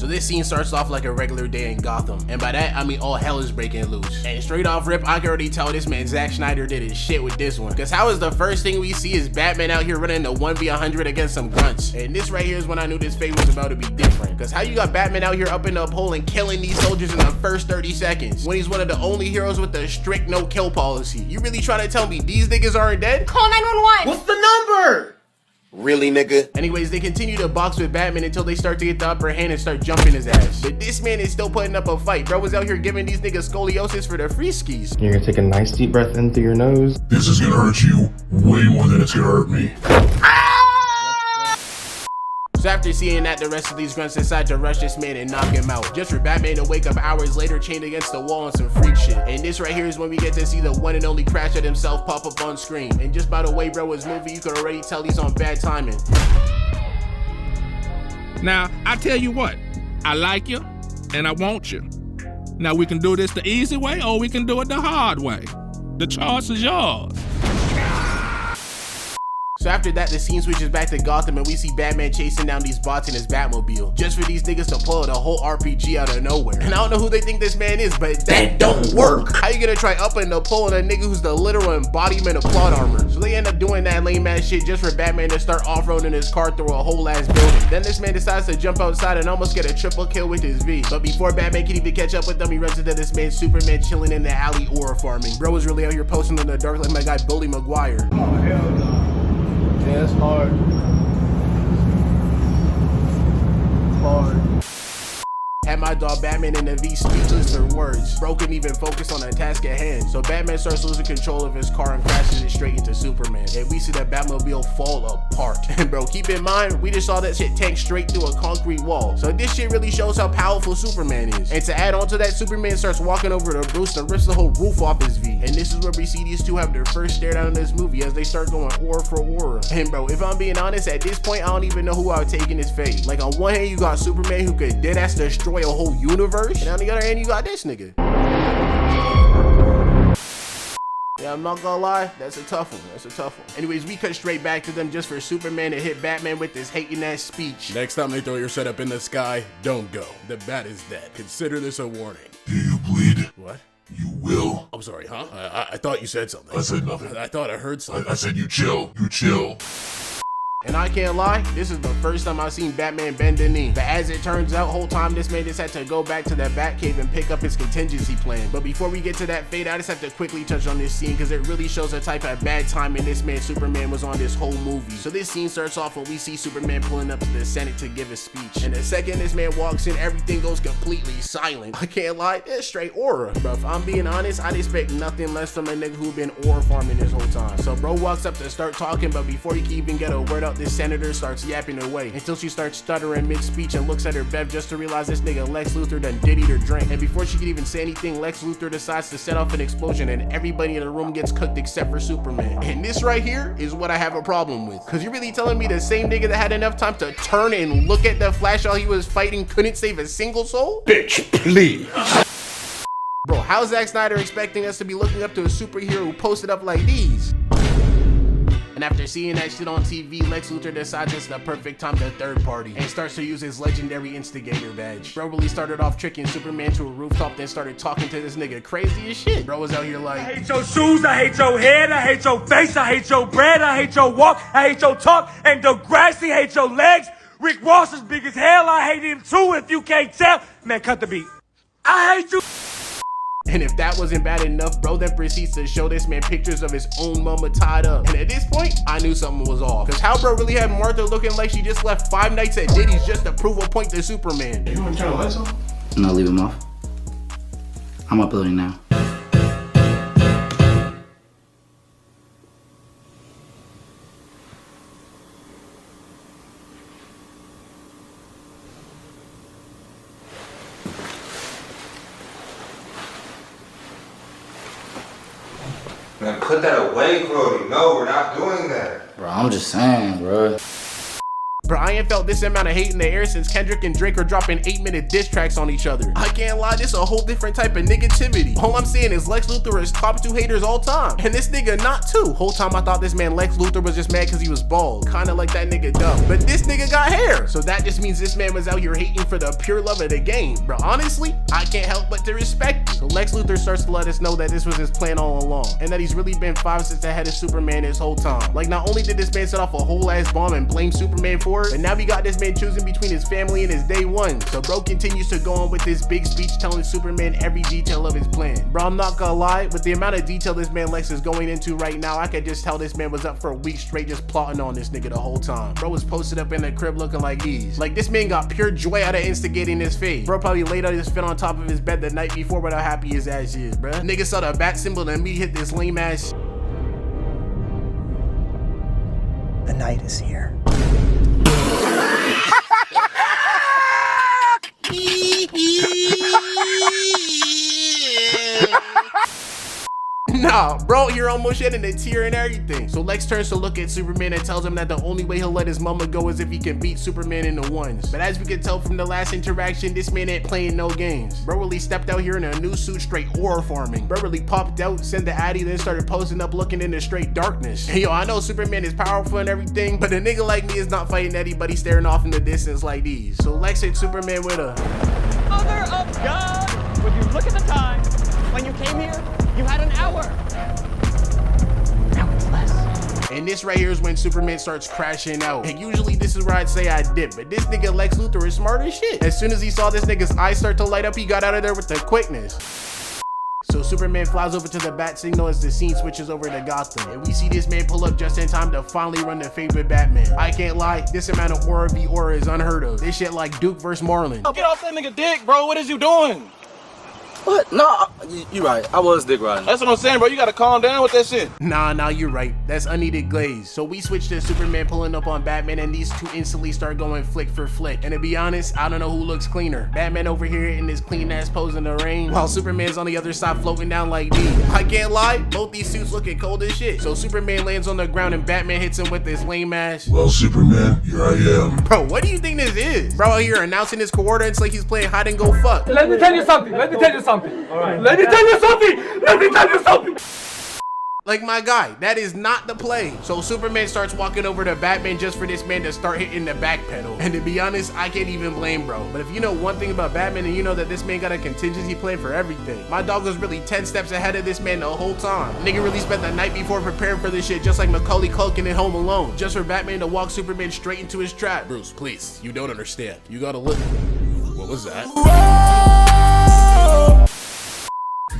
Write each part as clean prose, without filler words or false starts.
So this scene starts off like a regular day in Gotham, and by that I mean all hell is breaking loose. And straight off rip, I can already tell this man Zack Snyder did his shit with this one. Cause how is the first thing we see is Batman out here running a 1v100 against some grunts. And this right here is when I knew this fate was about to be different. Cause how you got Batman out here up in the pole and killing these soldiers in the first 30 seconds when he's one of the only heroes with a strict no kill policy? You really trying to tell me these niggas aren't dead? Call 911. What's the number? Really, nigga? Anyways, they continue to box with Batman until they start to get the upper hand and start jumping his ass. But this man is still putting up a fight. Bro was out here giving these niggas scoliosis for the free skis. You're gonna take a nice deep breath in through your nose. This is gonna hurt you way more than it's gonna hurt me. So after seeing that, the rest of these grunts decide to rush this man and knock him out, just for Batman to wake up hours later chained against the wall on some freak shit. And this right here is when we get to see the one and only CRASHOUT himself pop up on screen. And just by the way bro was moving, you could already tell he's on bad timing. Now, I tell you what, I like you and I want you. Now we can do this the easy way or we can do it the hard way. The choice is yours. So after that, the scene switches back to Gotham and we see Batman chasing down these bots in his Batmobile, just for these niggas to pull out a whole RPG out of nowhere. And I don't know who they think this man is, but that don't work. How you gonna try upping the pull on a nigga who's the literal embodiment of plot armor? So they end up doing that lame ass shit just for Batman to start off-roading his car through a whole ass building. Then this man decides to jump outside and almost get a triple kill with his V. But before Batman can even catch up with them, he runs into this man Superman chilling in the alley aura farming. Bro was really out here posting in the dark like my guy Bully Maguire. Oh hell no. Yeah, it's hard. Hard. Had my dog Batman in the V speechless for words. Bro couldn't even focus on the task at hand. So Batman starts losing control of his car and crashes it straight into Superman. And we see that Batmobile fall apart. And bro, keep in mind, we just saw that shit tank straight through a concrete wall. So this shit really shows how powerful Superman is. And to add on to that, Superman starts walking over to Bruce and rips the whole roof off his V. And this is where we see these two have their first stare down in this movie as they start going aura for aura. And bro, if I'm being honest, at this point, I don't even know who I would take in his fate. Like on one hand, you got Superman who could deadass destroy a whole universe, and on the other hand you got this nigga. Yeah, I'm not gonna lie, that's a tough one. Anyways, we cut straight back to them just for Superman to hit Batman with this hating ass speech. Next time they throw your setup in the sky, don't go. The bat is dead. Consider this a warning. Do you bleed? What? You will. I'm sorry, huh? I thought you said something. I said nothing. I thought I heard something. I said you chill. You chill. And I can't lie, this is the first time I've seen Batman bend a knee. But as it turns out, whole time this man just had to go back to that Batcave and pick up his contingency plan. But before we get to that fate, I just have to quickly touch on this scene because it really shows the type of bad timing this man Superman was on this whole movie. So this scene starts off when we see Superman pulling up to the Senate to give a speech. And the second this man walks in, everything goes completely silent. I can't lie, it's straight aura. Bro, if I'm being honest, I'd expect nothing less from a nigga who been aura farming this whole time. So bro walks up to start talking, but before he can even get a word out, this senator starts yapping away until she starts stuttering mid-speech and looks at her bev just to realize this nigga Lex Luther done did eat her drink. And before she can even say anything, Lex Luther decides to set off an explosion and everybody in the room gets cooked except for Superman. And this right here is what I have a problem with. Cause you're really telling me the same nigga that had enough time to turn and look at the Flash while he was fighting couldn't save a single soul? Bitch, please. Bro, how's Zack Snyder expecting us to be looking up to a superhero who posted up like these? And after seeing that shit on TV, Lex Luthor decides it's the perfect time to third party and starts to use his legendary instigator badge. Bro really started off tricking Superman to a rooftop, then started talking to this nigga crazy as shit. Bro was out here like, I hate your shoes, I hate your head, I hate your face, I hate your bread, I hate your walk, I hate your talk, and Degrassi hate your legs. Rick Ross is big as hell, I hate him too if you can't tell. Man, cut the beat. I hate you. And if that wasn't bad enough, bro then proceeds to show this man pictures of his own mama tied up. And at this point, I knew something was off. Cause how bro really had Martha looking like she just left 5 nights at Diddy's just to prove a point to Superman. You wanna turn the lights off? No, leave them off. I'm uploading now. Man, put that away, Cody. No, we're not doing that. Bro, I'm just saying, bro. Bro, I ain't felt this amount of hate in the air since Kendrick and Drake are dropping 8-minute diss tracks on each other. I can't lie, this a whole different type of negativity. All I'm saying is Lex Luther is top 2 haters all time, and this nigga not too. Whole time I thought this man Lex Luther was just mad because he was bald, kinda like that nigga Dumb. But this nigga got hair, so that just means this man was out here hating for the pure love of the game. Bro, honestly, I can't help but to respect it. So Lex Luther starts to let us know that this was his plan all along, and that he's really been 5 cents ahead of Superman this whole time. Like, not only did this man set off a whole ass bomb and blame Superman for it, but now we got this man choosing between his family and his day one. So bro continues to go on with this big speech telling Superman every detail of his plan. Bro, I'm not gonna lie, with the amount of detail this man Lex is going into right now, I could just tell this man was up for a week straight just plotting on this nigga the whole time. Bro was posted up in the crib looking like these. Like, this man got pure joy out of instigating this fade. Bro probably laid out his fit on top of his bed the night before with how happy his ass is, bro. Nigga saw the bat symbol and me hit this lame ass. The night is here. Nah, bro, you're almost shedding a tear and everything. So Lex turns to look at Superman and tells him that the only way he'll let his mama go is if he can beat Superman in the ones. But as we can tell from the last interaction, this man ain't playing no games. Bro really stepped out here in a new suit, straight ore farming. Bro really popped out, sent the Addy, then started posing up looking into straight darkness. And yo, I know Superman is powerful and everything, but a nigga like me is not fighting anybody staring off in the distance like these. So Lex hit Superman with a Mother of God! When you look at the time, when you came here, you had an hour. Now it's less. And this right here is when Superman starts crashing out. And usually this is where I'd say I dip, but this nigga Lex Luther is smart as shit. As soon as he saw this nigga's eyes start to light up, he got out of there with the quickness. So Superman flies over to the bat signal as the scene switches over to Gotham. And we see this man pull up just in time to finally run the fade with Batman. I can't lie, this amount of aura v aura is unheard of. This shit like Duke versus Marlon. Get off that nigga dick, bro. What is you doing? What? No, you right. I was dick riding. That's what I'm saying, bro. You gotta calm down with that shit. Nah, you're right. That's unneeded glaze. So we switch to Superman pulling up on Batman, and these two instantly start going flick for flick. And to be honest, I don't know who looks cleaner. Batman over here in this clean ass pose in the rain, while Superman's on the other side floating down like these. I can't lie, both these suits looking cold as shit. So Superman lands on the ground and Batman hits him with this lame ass. Well, Superman, here I am. Bro, what do you think this is? Bro out here announcing his coordinates like he's playing hide and go fuck. Let me tell you something. All right. Let me tell you something. Like, my guy, that is not the play. So Superman starts walking over to Batman just for this man to start hitting the back pedal. And to be honest, I can't even blame bro. But if you know one thing about Batman, and you know that this man got a contingency plan for everything. My dog was really 10 steps ahead of this man the whole time. Nigga really spent the night before preparing for this shit, just like Macaulay Culkin in Home Alone, just for Batman to walk Superman straight into his trap. Bruce, please, you don't understand. You gotta look. What was that?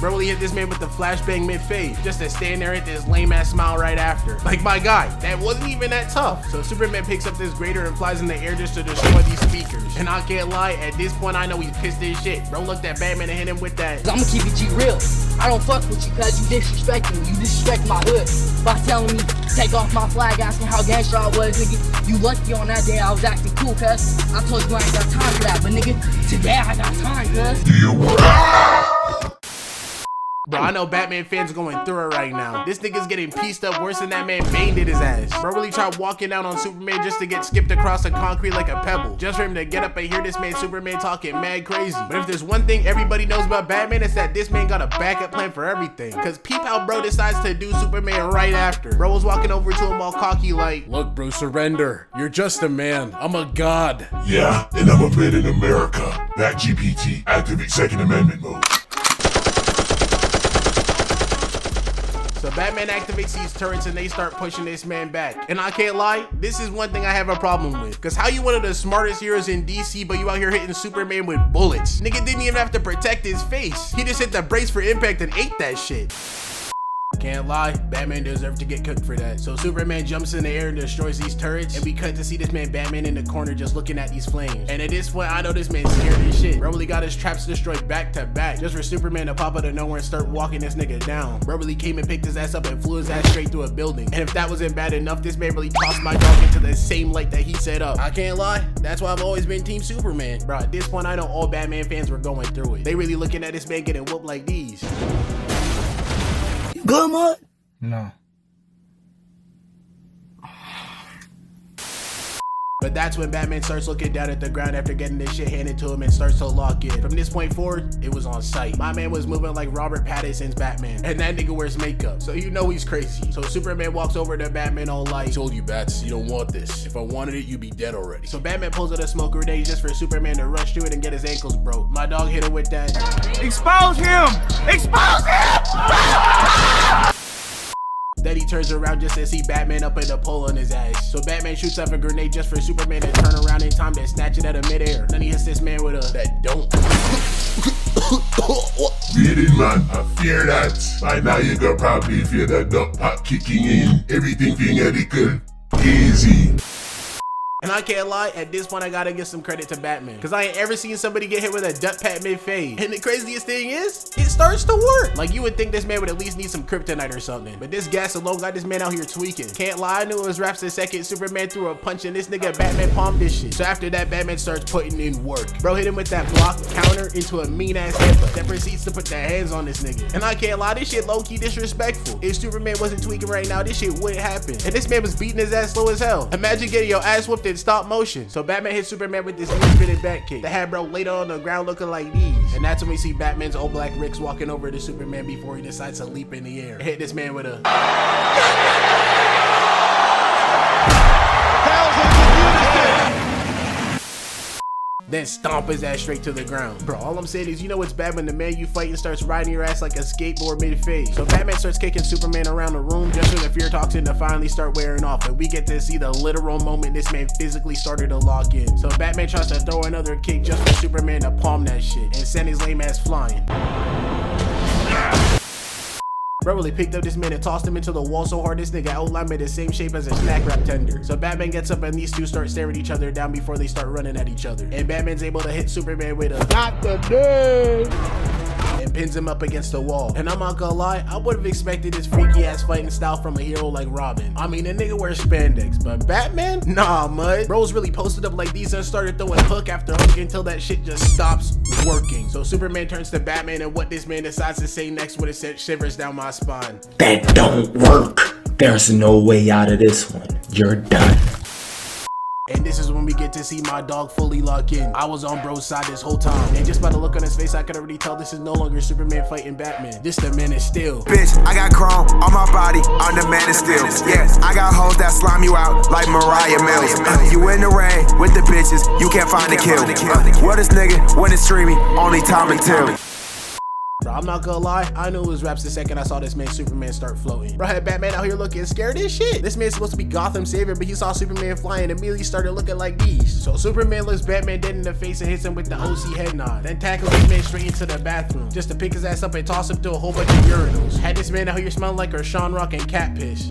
Bro really hit this man with the flashbang mid-fade, just to stand there at this lame ass smile right after. Like, my guy, that wasn't even that tough. So Superman picks up this grater and flies in the air just to destroy these speakers. And I can't lie, at this point I know he's pissed as shit. Bro looked at Batman and hit him with that. I'ma keep it G real. I don't fuck with you cause you disrespecting me. You disrespect my hood by telling me take off my flag, asking how gangster I was, nigga. You lucky on that day I was acting cool, cuz I told you I ain't got time for that, but nigga, today I got time, cuz. Bro, I know Batman fans going through it right now. This nigga's getting pieced up worse than that man Bane did his ass. Bro really tried walking out on Superman just to get skipped across the concrete like a pebble, just for him to get up and hear this man Superman talking mad crazy. But if there's one thing everybody knows about Batman, it's that this man got a backup plan for everything. Cause peep how bro decides to do Superman right after. Bro was walking over to him all cocky like, look, Bruce, surrender. You're just a man. I'm a god. Yeah, and I'm a man in America. Back GPT, activate Second Amendment mode. So Batman activates these turrets and they start pushing this man back. And I can't lie, this is one thing I have a problem with. Cause how you one of the smartest heroes in DC, but you out here hitting Superman with bullets? Nigga didn't even have to protect his face. He just hit the brace for impact and ate that shit. Can't lie, Batman deserved to get cooked for that. So Superman jumps in the air and destroys these turrets, and we cut to see this man Batman in the corner just looking at these flames. And at this point, I know this man's scared as shit. Bro really got his traps destroyed back to back, just for Superman to pop out of nowhere and start walking this nigga down. Bro really came and picked his ass up and flew his ass straight through a building. And if that wasn't bad enough, this man really tossed my dog into the same light that he set up. I can't lie, that's why I've always been Team Superman. Bro, at this point, I know all Batman fans were going through it. They really looking at this man getting whooped like these. Good, man? No. But But that's when Batman starts looking down at the ground after getting this shit handed to him and starts to lock in. From this point forward, it was on sight. My man was moving like Robert Pattinson's Batman, and that nigga wears makeup, so you know he's crazy. So Superman walks over to Batman all like, I told you, Bats, you don't want this. If I wanted it, you'd be dead already. So Batman pulls out a smoke grenade just for Superman to rush through it and get his ankles broke. My dog hit him with that. Expose him! Expose him! Then he turns around just to see Batman up in the pole on his ass. So Batman shoots up a grenade just for Superman to turn around in time to snatch it out of midair. Then he hits this man with a that don't. Really, man, I fear that. By now you could probably feel the duck pop kicking in. Everything being ethical. Easy. And I can't lie, at this point I gotta give some credit to Batman, cause I ain't ever seen somebody get hit with a duck pat mid-fade. And the craziest thing is, it starts to work. Like you would think this man would at least need some kryptonite or something, but this gas alone got this man out here tweaking. Can't lie, I knew it was Raps the second Superman threw a punch and this nigga Batman palmed this shit. So after that, Batman starts putting in work. Bro hit him with that block counter into a mean ass headbutt that proceeds to put their hands on this nigga. And I can't lie, this shit low-key disrespectful. If Superman wasn't tweaking right now, this shit wouldn't happen. And this man was beating his ass slow as hell. Imagine getting your ass whooped in stop motion. So Batman hit Superman with this new spinning back kick that had bro laid on the ground looking like these. And that's when we see Batman's old black Ricks walking over to Superman before he decides to leap in the air and hit this man with a then stomp his ass straight to the ground. Bro, all I'm saying is, you know what's bad when the man you fighting starts riding your ass like a skateboard mid-phase. So Batman starts kicking Superman around the room just for the fear toxin to finally start wearing off, and we get to see the literal moment this man physically started to lock in. So Batman tries to throw another kick just for Superman to palm that shit and send his lame ass flying. Bro really picked up this man and tossed him into the wall so hard this nigga outlined made the same shape as a snack wrap tender. So Batman gets up and these two start staring each other down before they start running at each other. And Batman's able to hit Superman with a not today and pins him up against the wall. And I'm not gonna lie, I would have expected this freaky ass fighting style from a hero like Robin. I mean, the nigga wears spandex, but Batman? Nah, mud. Bro's really posted up like these and started throwing hook after hook until that shit just stops working. So Superman turns to Batman and what this man decides to say next when it sent shivers down my spine. That don't work. There's no way out of this one. You're done. And this is when we get to see my dog fully lock in. I was on bro's side this whole time, and just by the look on his face I could already tell this is no longer Superman fighting Batman. This the Man of Steel. Bitch, I got chrome on my body, I'm the Man of Steel. Yes, I got hoes that slime you out like Mariah Mills. You in the rain with the bitches, you can't find a kill. What is nigga when it's streaming? Only Tom and Tim. Bro, I'm not gonna lie, I knew it was Raps the second I saw this man Superman start floating. Bro, had Batman out here looking scared as shit. This man's supposed to be Gotham savior, but he saw Superman flying and immediately started looking like these. So Superman looks Batman dead in the face and hits him with the OC head nod, then tackles this man straight into the bathroom just to pick his ass up and toss him to a whole bunch of urinals. Had this man out here smelling like Sean Rock and cat piss.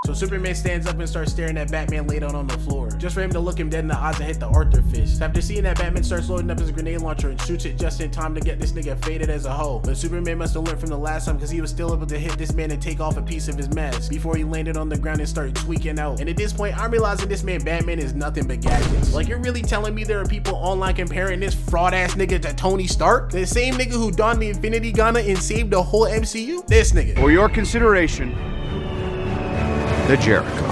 So Superman stands up and starts staring at Batman laid out on the floor, just for him to look him dead in the eyes and hit the Arthur fist. After seeing that, Batman starts loading up his grenade launcher and shoots it just in time to get this nigga faded as a hoe. But Superman must have learned from the last time because he was still able to hit this man and take off a piece of his mask before he landed on the ground and started tweaking out. And at this point, I'm realizing this man Batman is nothing but gadgets. Like, you're really telling me there are people online comparing this fraud ass nigga to Tony Stark? The same nigga who donned the Infinity Gauntlet and saved the whole MCU? This nigga. For your consideration, the Jericho.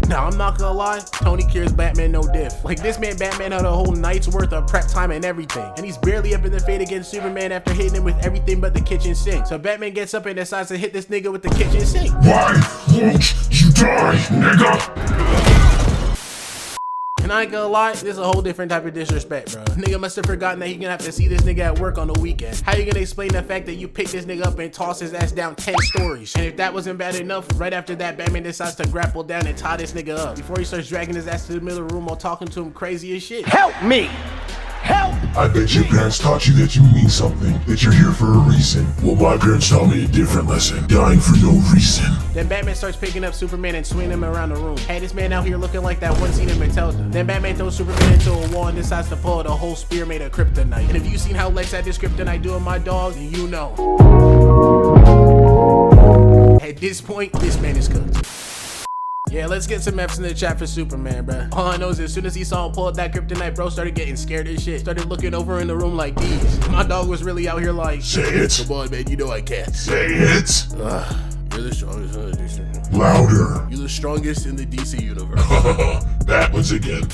Now, I'm not gonna lie, Tony cures Batman no diff. Like, this man Batman had a whole night's worth of prep time and everything, and he's barely up in the fade against Superman after hitting him with everything but the kitchen sink. So Batman gets up and decides to hit this nigga with the kitchen sink. Why won't you die, nigga? And I ain't gonna lie, this is a whole different type of disrespect, bro. Nigga must have forgotten that he gonna have to see this nigga at work on the weekend. How you gonna explain the fact that you picked this nigga up and tossed his ass down 10 stories? And if that wasn't bad enough, right after that, Batman decides to grapple down and tie this nigga up before he starts dragging his ass to the middle of the room while talking to him crazy as shit. Help me! Help! I bet your parents taught you that you mean something, that you're here for a reason. Well, my parents taught me a different lesson, dying for no reason. Then Batman starts picking up Superman and swinging him around the room. Hey, this man out here looking like that one scene in Matilda. Then Batman throws Superman into a wall and decides to pull out a whole spear made of kryptonite. And if you seen how Lex had this kryptonite doing my dog, then you know. At this point, this man is cooked. Yeah, let's get some F's in the chat for Superman, bruh. All I know is as soon as he saw him pull out that kryptonite, bro started getting scared as shit. Started looking over in the room like these. My dog was really out here like, say it. Come on, man, you know I can't. Say it. You're the strongest in the DC. Louder. You're the strongest in the DC universe. That once again.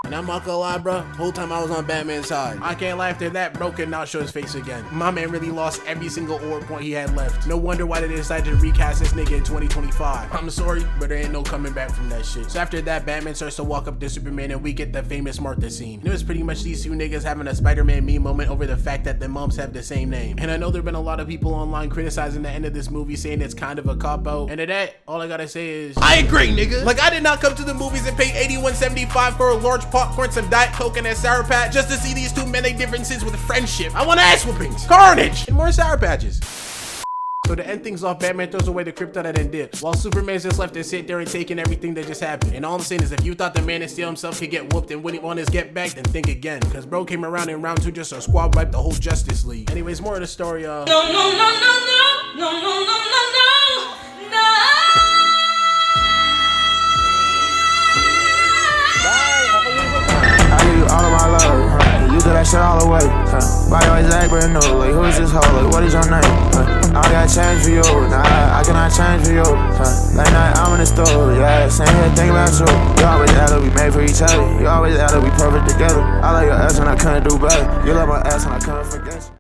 And I'm not gonna lie, bro, whole time I was on Batman's side. I can't lie, after that, bro could not show his face again. My man really lost every single orb point he had left. No wonder why they decided to recast this nigga in 2025. I'm sorry, but there ain't no coming back from that shit. So after that, Batman starts to walk up to Superman and we get the famous Martha scene. And it was pretty much these two niggas having a Spider-Man meme moment over the fact that their moms have the same name. And I know there've been a lot of people online criticizing the end of this movie, saying it's kind of a cop-out. And to that, all I gotta say is, I agree, nigga. Like, I did not come to the movies and pay $81.75 for a large popcorn, some Diet Coke, and a Sour Patch just to see these two men make differences with friendship. I want ass whoopings, carnage, and more Sour Patches. So to end things off, Batman throws away the kryptonite and dips, while Superman's just left to sit there and taking everything that just happened. And all I'm saying is, if you thought the Man of Steel himself could get whooped and wouldn't want his get back, then think again, because bro came around in round 2 just to squad wipe the whole Justice League. Anyways, more of the story, No, no, no, no, no, no, no, no, no, no. I give you all of my love, you do that shit all the way. Why you always act brand new? Like, who is this hoe? Like, what is your name? I gotta change for you, nah, I cannot change for you. Late night, I'm in the store, yeah, same here thinking about you. You always had to be made for each other, you always had to be perfect together. I like your ass and I couldn't do better, you love my ass and I couldn't forget you.